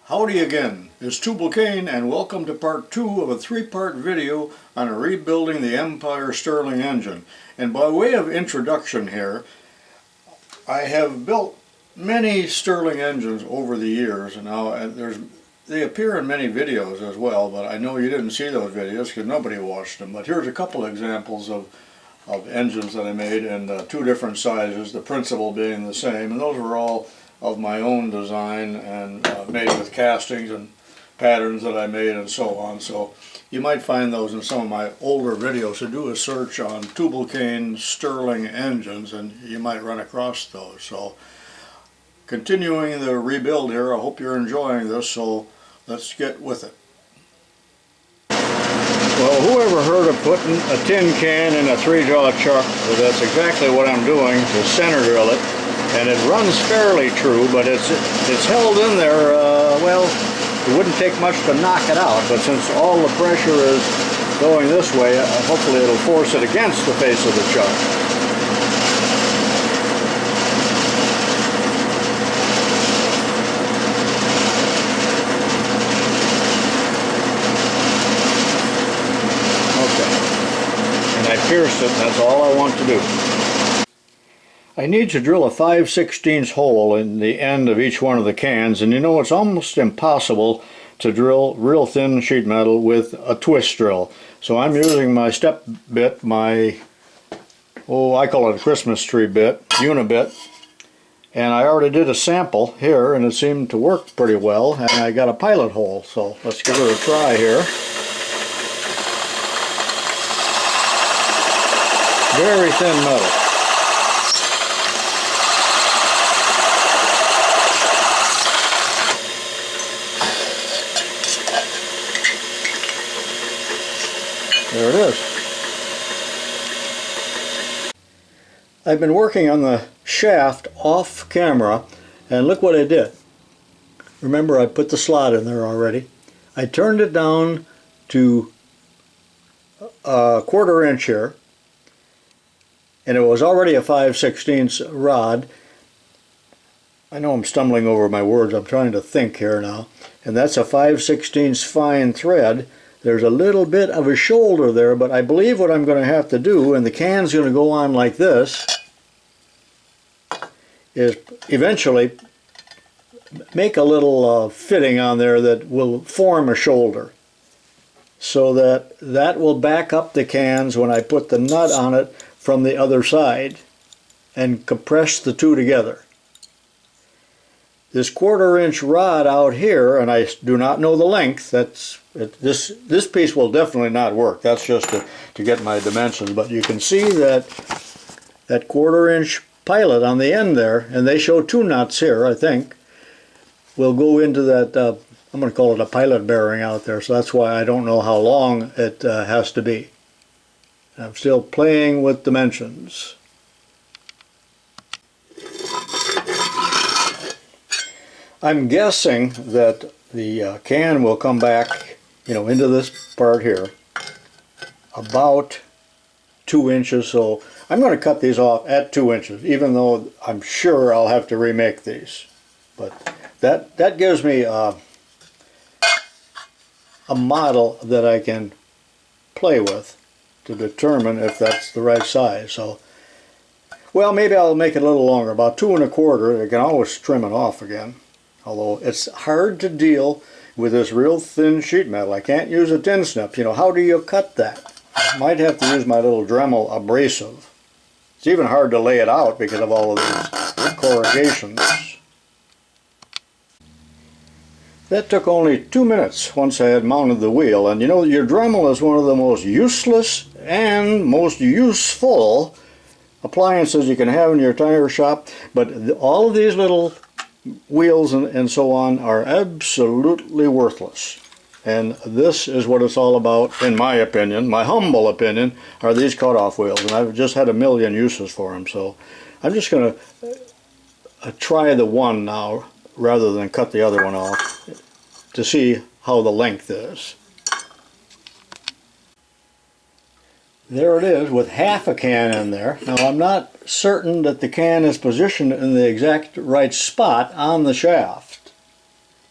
Howdy again, it's tubalcain and welcome to part 2 of a 3-part video on rebuilding the Empire Stirling engine. And by way of introduction here, I have built many Stirling engines over the years, and now they appear in many videos as well, but I know you didn't see those videos because nobody watched them. But here's a couple examples of engines that I made in 2 different sizes, the principle being the same, and those were all of my own design and made with castings and patterns that I made and so on. So you might find those in some of my older videos. So do a search on tubalcain Stirling engines and you might run across those. So continuing the rebuild here, I hope you're enjoying this, so let's get with it. Well, whoever heard of putting a tin can in a 3-jaw chuck? Well, that's exactly what I'm doing to center drill it. And it runs fairly true, but it's held in there, well, it wouldn't take much to knock it out, but since all the pressure is going this way, hopefully it'll force it against the face of the chuck. Okay. And I pierced it, and that's all I want to do. I need to drill a 5/16 hole in the end of each one of the cans, and you know it's almost impossible to drill real thin sheet metal with a twist drill. So I'm using my step bit, I call it a Christmas tree bit, unibit, and I already did a sample here and it seemed to work pretty well, and I got a pilot hole, so let's give it a try here. Very thin metal. There it is. I've been working on the shaft off camera, and look what I did. Remember, I put the slot in there already. I turned it down to a 1/4 inch here, and it was already a 5/16 rod. I know I'm stumbling over my words, I'm trying to think here now. And that's a 5/16 fine thread. There's a little bit of a shoulder there, but I believe what I'm going to have to do, and the can's going to go on like this, is eventually make a little fitting on there that will form a shoulder, so that will back up the cans when I put the nut on it from the other side and compress the two together. This 1/4 inch rod out here, and I do not know the length, this piece will definitely not work. That's just to get my dimensions, but you can see that 1/4 inch pilot on the end there, and they show 2 nuts here, I think, will go into that, I'm going to call it a pilot bearing out there, so that's why I don't know how long it has to be. I'm still playing with dimensions. I'm guessing that the can will come back, into this part here, about 2 inches. So I'm going to cut these off at 2 inches, even though I'm sure I'll have to remake these. But that gives me a model that I can play with to determine if that's the right size. So, well, maybe I'll make it a little longer, about 2 1/4. I can always trim it off again. Although it's hard to deal with this real thin sheet metal. I can't use a tin snip. How do you cut that? I might have to use my little Dremel abrasive. It's even hard to lay it out because of all of these corrugations. That took only 2 minutes once I had mounted the wheel. And your Dremel is one of the most useless and most useful appliances you can have in your tire shop. But all of these little wheels and so on are absolutely worthless, and this is what it's all about, in my opinion, my humble opinion, are these cutoff wheels, and I've just had a million uses for them. So I'm just going to try the one now rather than cut the other one off to see how the length is. There it is with half a can in there. Now I'm not certain that the can is positioned in the exact right spot on the shaft,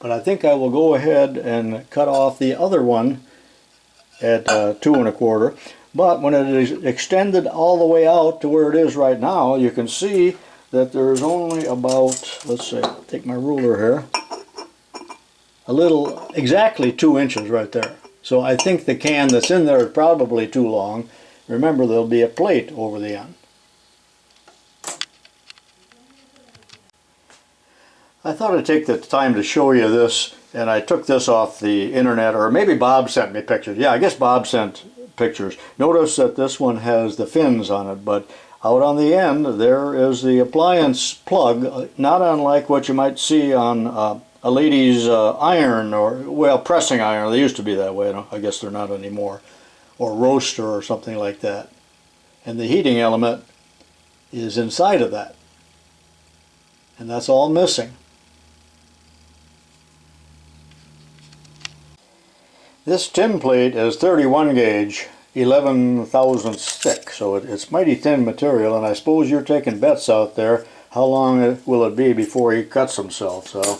But I think I will go ahead and cut off the other one at 2 1/4. But when it is extended all the way out to where it is right now, you can see that there's only about, let's see, take my ruler here, exactly 2 inches right there. So I think the can that's in there is probably too long. Remember, there'll be a plate over the end. I thought I'd take the time to show you this, and I took this off the internet, or maybe Bob sent me pictures. Yeah, I guess Bob sent pictures. Notice that this one has the fins on it, but out on the end there is the appliance plug, not unlike what you might see on a lady's iron, or, well, pressing iron. They used to be that way. I guess they're not anymore. Or roaster or something like that. And the heating element is inside of that. And that's all missing. This tin plate is 31 gauge, 11 thousandths thick, so it's mighty thin material, and I suppose you're taking bets out there. How long will it be before he cuts himself? So,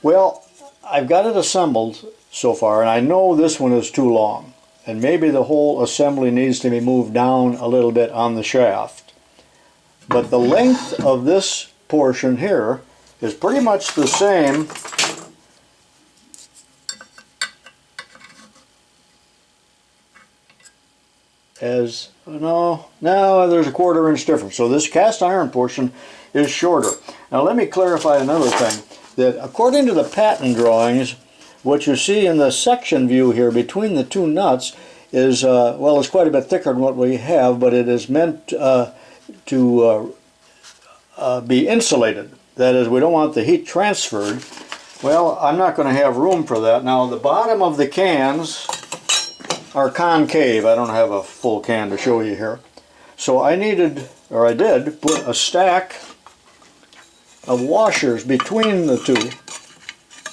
well, I've got it assembled so far, and I know this one is too long, and maybe the whole assembly needs to be moved down a little bit on the shaft. But the length of this portion here is pretty much the same as, no, there's a 1/4 inch difference. So this cast iron portion is shorter. Now let me clarify another thing, that according to the patent drawings, what you see in the section view here between the two nuts is, well, it's quite a bit thicker than what we have, but it is meant to be insulated. That is, we don't want the heat transferred. Well, I'm not going to have room for that. Now the bottom of the cans are concave. I don't have a full can to show you here. So I needed, or I did, put a stack of washers between the two.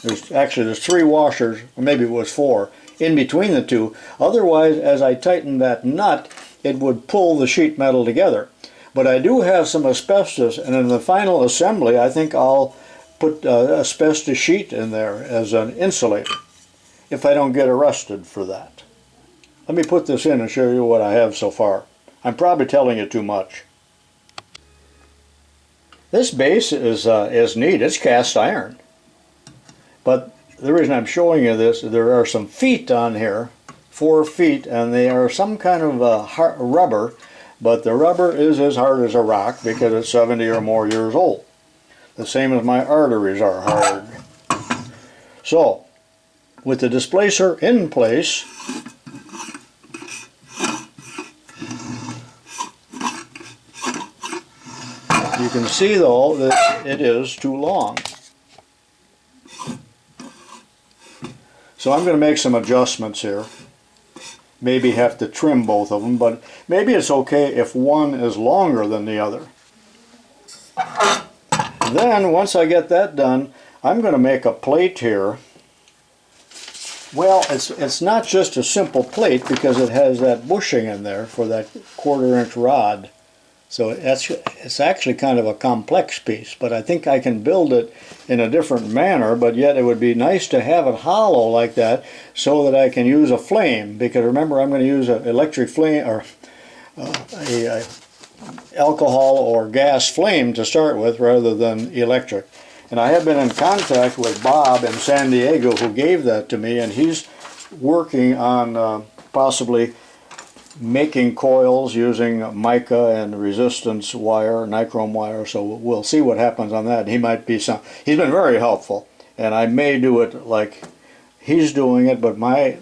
There's 3 washers, or maybe it was 4, in between the two. Otherwise, as I tightened that nut, it would pull the sheet metal together. But I do have some asbestos, and in the final assembly I think I'll put asbestos sheet in there as an insulator, if I don't get arrested for that. Let me put this in and show you what I have so far. I'm probably telling you too much. This base is neat. It's cast iron. But the reason I'm showing you this, there are some feet on here, 4 feet, and they are some kind of rubber, but the rubber is as hard as a rock because it's 70 or more years old. The same as my arteries are hard. So, with the displacer in place, you can see though that it is too long. So I'm going to make some adjustments here. Maybe have to trim both of them, but maybe it's okay if one is longer than the other. Then once I get that done, I'm going to make a plate here. Well, it's not just a simple plate because it has that bushing in there for that 1/4 inch rod. So it's actually kind of a complex piece, but I think I can build it in a different manner, but yet it would be nice to have it hollow like that so that I can use a flame, because remember I'm going to use an electric flame, or a alcohol or gas flame to start with rather than electric. And I have been in contact with Bob in San Diego, who gave that to me, and he's working on possibly making coils using mica and resistance wire, nichrome wire, so we'll see what happens on that. He's been very helpful, and I may do it like he's doing it, but my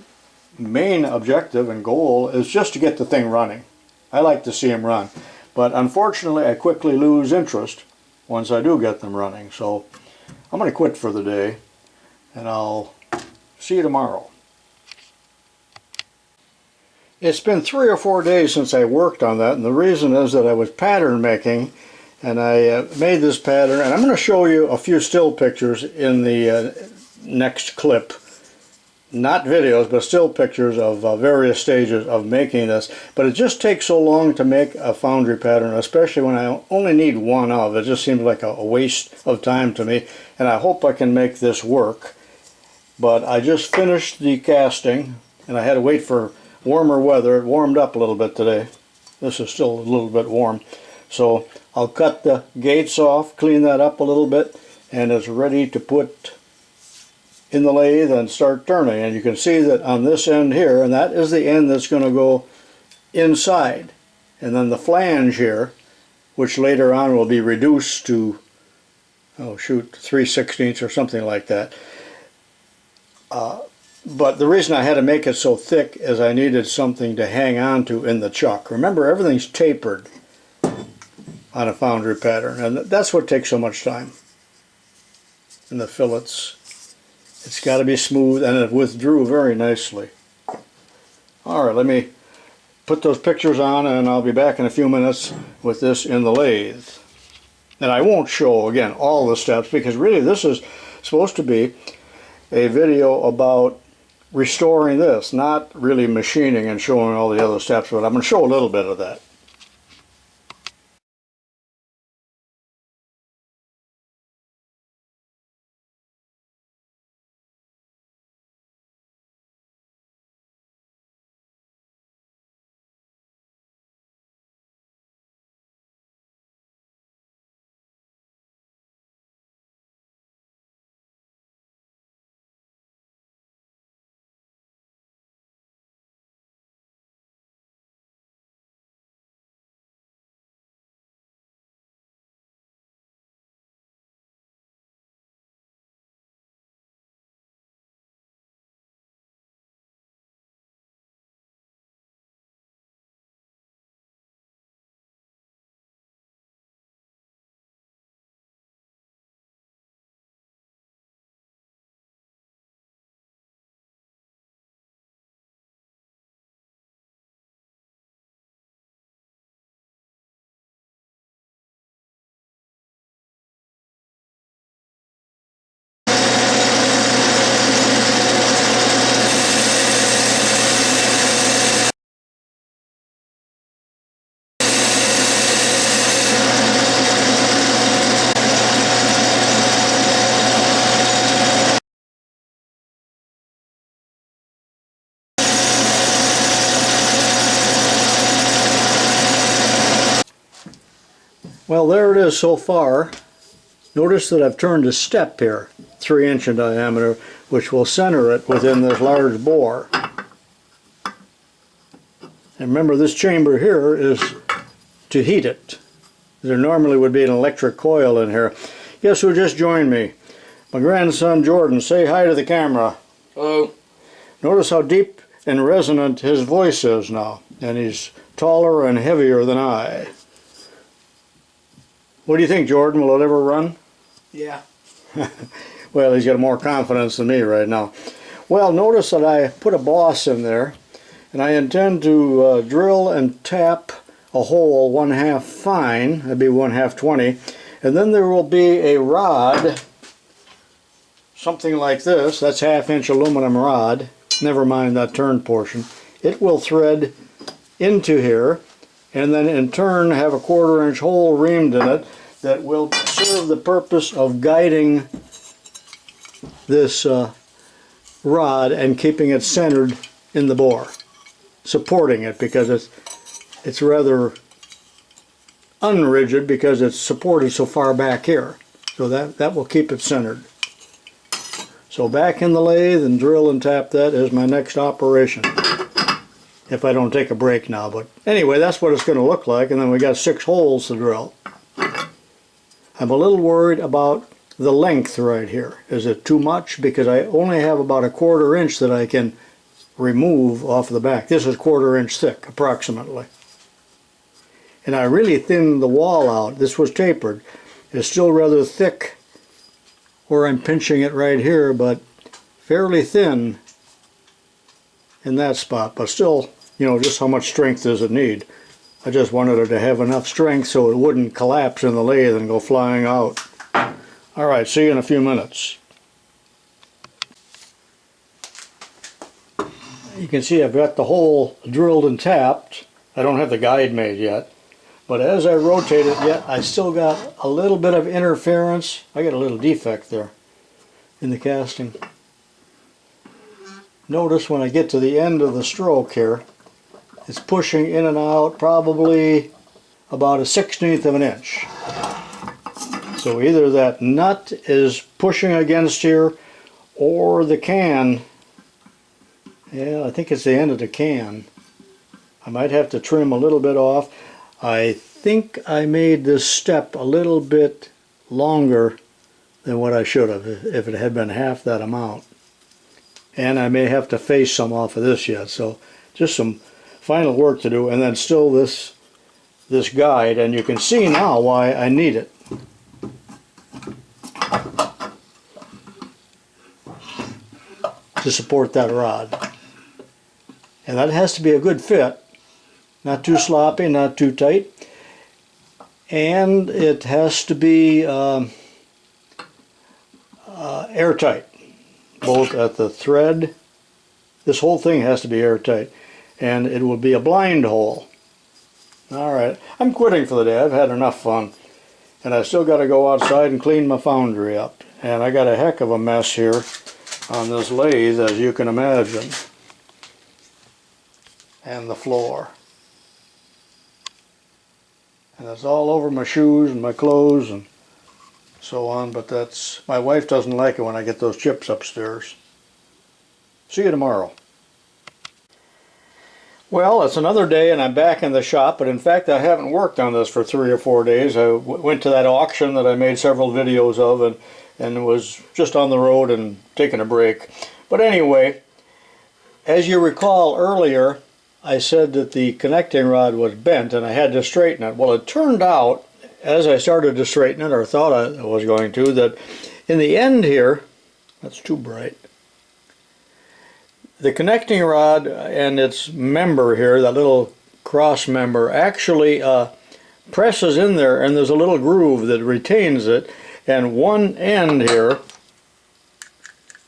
main objective and goal is just to get the thing running. I like to see them run, but unfortunately I quickly lose interest once I do get them running, so I'm going to quit for the day, and I'll see you tomorrow. It's been 3 or 4 days since I worked on that, and the reason is that I was pattern making, and I made this pattern, and I'm going to show you a few still pictures in the next clip not videos, but still pictures of various stages of making this. But it just takes so long to make a foundry pattern, especially when I only need one of. It just seems like a waste of time to me, and I hope I can make this work. But I just finished the casting, and I had to wait for warmer weather. It warmed up a little bit today. This is still a little bit warm. So I'll cut the gates off, clean that up a little bit, and it's ready to put in the lathe and start turning. And you can see that on this end here, and that is the end that's going to go inside. And then the flange here, which later on will be reduced to, oh shoot, 3/16 or something like that. But the reason I had to make it so thick is I needed something to hang on to in the chuck. Remember, everything's tapered on a foundry pattern, and that's what takes so much time. And the fillets, it's got to be smooth, and it withdrew very nicely. Alright, let me put those pictures on, and I'll be back in a few minutes with this in the lathe. And I won't show, again, all the steps, because really this is supposed to be a video about restoring this, not really machining and showing all the other steps, but I'm going to show a little bit of that. Well, there it is so far. Notice that I've turned a step here, 3 inch in diameter, which will center it within this large bore. And remember, this chamber here is to heat it. There normally would be an electric coil in here. Guess who just joined me? My grandson Jordan. Say hi to the camera. Hello. Notice how deep and resonant his voice is now. And he's taller and heavier than I. What do you think, Jordan? Will it ever run? Yeah. Well, he's got more confidence than me right now. Well, notice that I put a boss in there, and I intend to drill and tap a hole 1/2 fine. That'd be 1/2 20, and then there will be a rod, something like this. That's 1/2 inch aluminum rod. Never mind that turn portion. It will thread into here, and then in turn have a 1/4 inch hole reamed in it that will serve the purpose of guiding this rod and keeping it centered in the bore, supporting it, because it's rather unrigid because it's supported so far back here. So that will keep it centered. So back in the lathe and drill and tap that is my next operation, if I don't take a break now. But anyway, that's what it's going to look like, and then we got 6 holes to drill. I'm a little worried about the length right here. Is it too much? Because I only have about a 1/4 inch that I can remove off the back. This is 1/4 inch thick, approximately. And I really thinned the wall out. This was tapered. It's still rather thick where I'm pinching it right here, but fairly thin in that spot. But still, you know, just how much strength does it need? I just wanted it to have enough strength so it wouldn't collapse in the lathe and go flying out. Alright, see you in a few minutes. you can see I've got the hole drilled and tapped. I don't have the guide made yet. But as I rotate it, yet I still got a little bit of interference. I got a little defect there in the casting. Notice when I get to the end of the stroke here, it's pushing in and out probably about a 1/16 of an inch. So either that nut is pushing against here, or the can, yeah, I think it's the end of the can. I might have to trim a little bit off. I think I made this step a little bit longer than what I should have if it had been half that amount. And I may have to face some off of this yet, so just some final work to do, and then still this guide, and you can see now why I need it. To support that rod. And that has to be a good fit. Not too sloppy, not too tight. And it has to be airtight. Both at the thread. This whole thing has to be airtight. And it will be a blind hole. Alright, I'm quitting for the day. I've had enough fun. And I still got to go outside and clean my foundry up. And I got a heck of a mess here on this lathe, as you can imagine. And the floor. And it's all over my shoes and my clothes and so on, but that's, my wife doesn't like it when I get those chips upstairs. See you tomorrow. Well, it's another day and I'm back in the shop, but in fact I haven't worked on this for 3 or 4 days. I went to that auction that I made several videos of and was just on the road and taking a break. But anyway, as you recall earlier, I said that the connecting rod was bent and I had to straighten it. Well, it turned out, as I started to straighten it, or thought I was going to, that in the end here, that's too bright, the connecting rod and its member here, that little cross member, actually presses in there, and there's a little groove that retains it, and one end here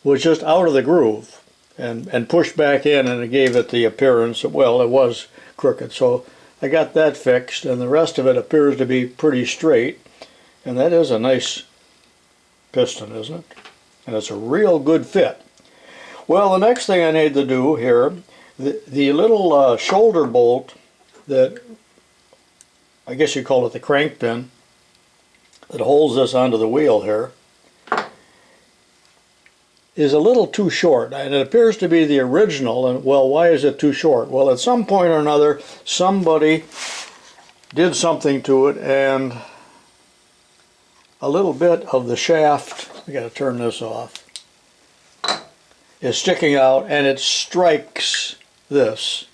was just out of the groove and pushed back in, and it gave it the appearance, well, it was crooked. So I got that fixed, and the rest of it appears to be pretty straight, and that is a nice piston, isn't it? And it's a real good fit. Well, the next thing I need to do here, the little shoulder bolt that, I guess you call it the crank pin, that holds this onto the wheel here, is a little too short, and it appears to be the original. And well, why is it too short? Well, at some point or another somebody did something to it, and a little bit of the shaft, I gotta turn this off, is sticking out, and it strikes this.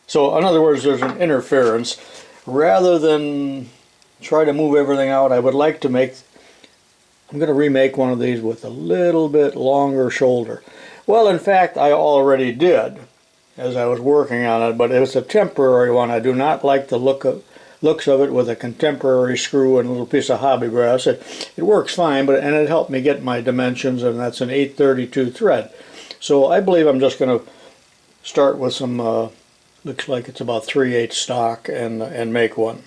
So in other words, there's an interference. Rather than try to move everything out, I would like to make, I'm going to remake one of these with a little bit longer shoulder. Well, in fact, I already did as I was working on it, but it's a temporary one. I do not like the looks of it with a contemporary screw and a little piece of hobby brass. It works fine, and it helped me get my dimensions, and that's an 832 thread. So I believe I'm just going to start with some, looks like it's about 3/8 stock, and make one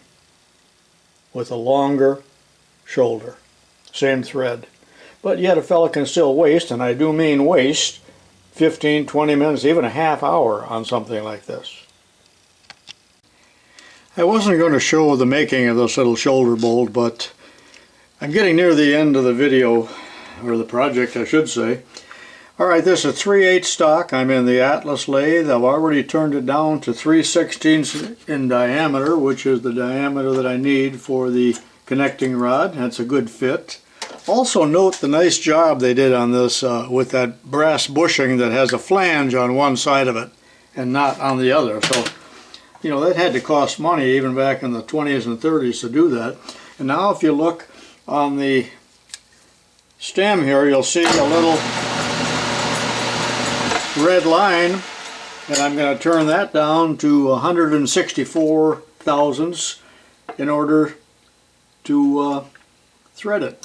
with a longer shoulder. Same thread. But yet a fella can still waste, and I do mean waste, 15, 20 minutes, even a half hour on something like this. I wasn't going to show the making of this little shoulder bolt, but I'm getting near the end of the video, or the project I should say. Alright, this is 3/8 stock. I'm in the Atlas lathe. I've already turned it down to 3/16 in diameter, which is the diameter that I need for the connecting rod. That's a good fit. Also note the nice job they did on this with that brass bushing that has a flange on one side of it and not on the other. So, you know, that had to cost money even back in the 20s and 30s to do that. And now if you look on the stem here, you'll see a little red line, and I'm going to turn that down to 164 thousandths in order to thread it.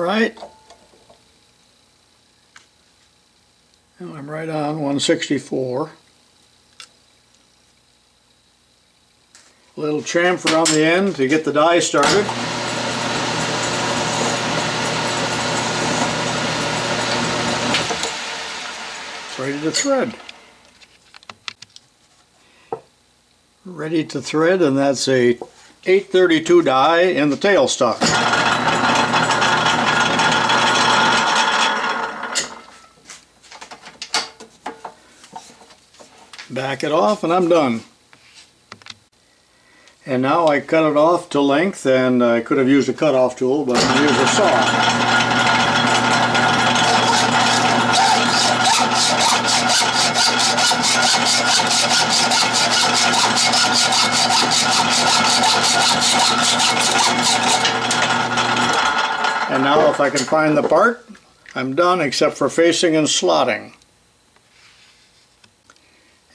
right. And I'm right on 164. A little chamfer on the end to get the die started. It's ready to thread. Ready to thread, and that's a 832 die in the tailstock. Back it off and I'm done. And now I cut it off to length, and I could have used a cutoff tool, but I'm going to use a saw. And now if I can find the part, I'm done except for facing and slotting.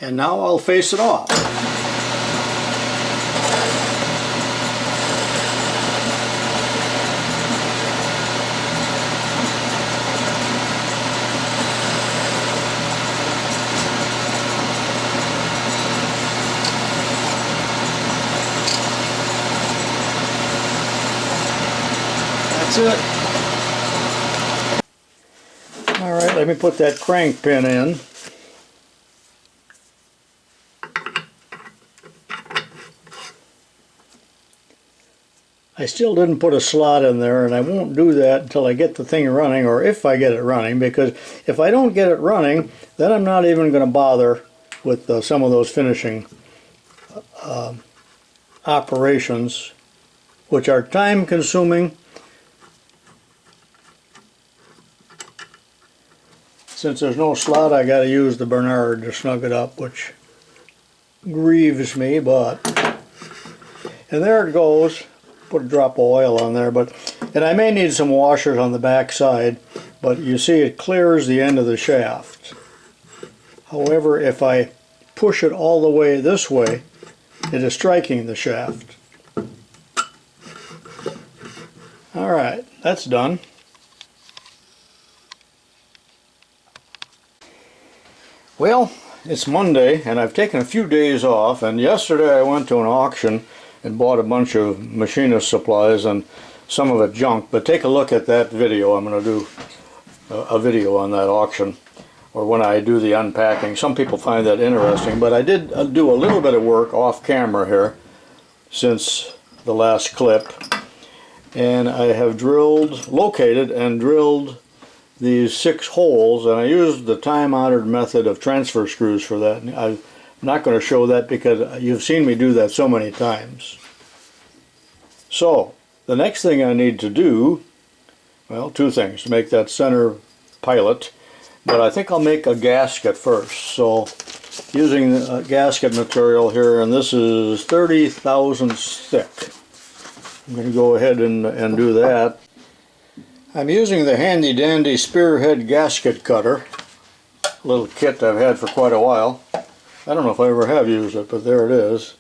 And now I'll face it off. That's it. Alright, let me put that crank pin in. I still didn't put a slot in there, and I won't do that until I get the thing running, or if I get it running, because if I don't get it running, then I'm not even going to bother with some of those finishing operations, which are time consuming. Since there's no slot, I got to use the Bernard to snug it up, which grieves me, but... And there it goes. Put a drop of oil on there, and I may need some washers on the back side, but you see it clears the end of the shaft. However, if I push it all the way this way, it is striking the shaft. Alright, that's done. Well, it's Monday, and I've taken a few days off, and yesterday I went to an auction and bought a bunch of machinist supplies, and some of it junk, but take a look at that video. I'm going to do a video on that auction, or when I do the unpacking. Some people find that interesting, but I did do a little bit of work off camera here since the last clip, and I have located and drilled these 6 holes, and I used the time-honored method of transfer screws for that. I'm not going to show that because you've seen me do that so many times. So, the next thing I need to do, well, 2 things to make that center pilot, but I think I'll make a gasket first. So, using the gasket material here, and this is 30 thousandths thick. I'm going to go ahead and do that. I'm using the handy dandy Spearhead gasket cutter, a little kit I've had for quite a while. I don't know if I ever have used it, but there it is.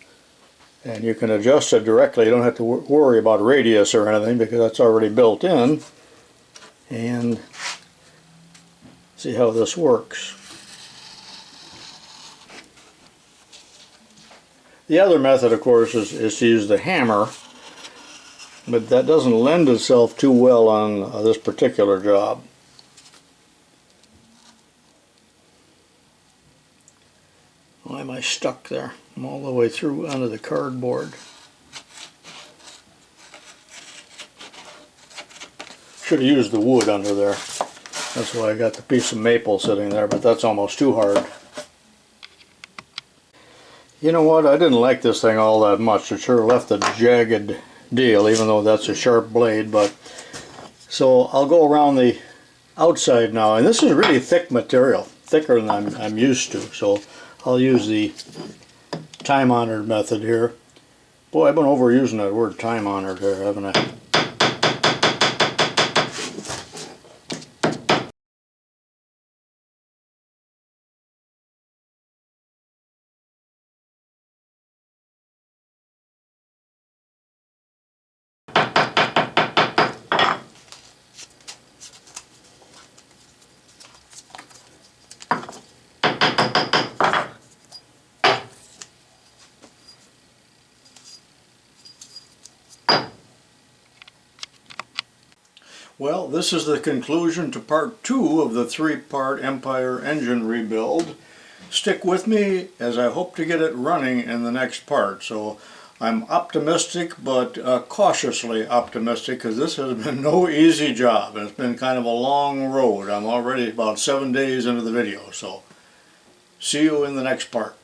And you can adjust it directly. You don't have to worry about radius or anything because that's already built in. And see how this works. The other method, of course, is to use the hammer, but that doesn't lend itself too well on this particular job. Why am I stuck there? I'm all the way through onto the cardboard. Should have used the wood under there. That's why I got the piece of maple sitting there, but that's almost too hard. You know what? I didn't like this thing all that much. It sure left a jagged deal, even though that's a sharp blade. But so I'll go around the outside now, and this is really thick material, thicker than I'm used to. So I'll use the time-honored method here. Boy, I've been overusing that word time-honored here, haven't I? Well, this is the conclusion to part 2 of the 3-part Empire engine rebuild. Stick with me as I hope to get it running in the next part. So I'm optimistic, but cautiously optimistic, because this has been no easy job. It's been kind of a long road. I'm already about 7 days into the video, so see you in the next part.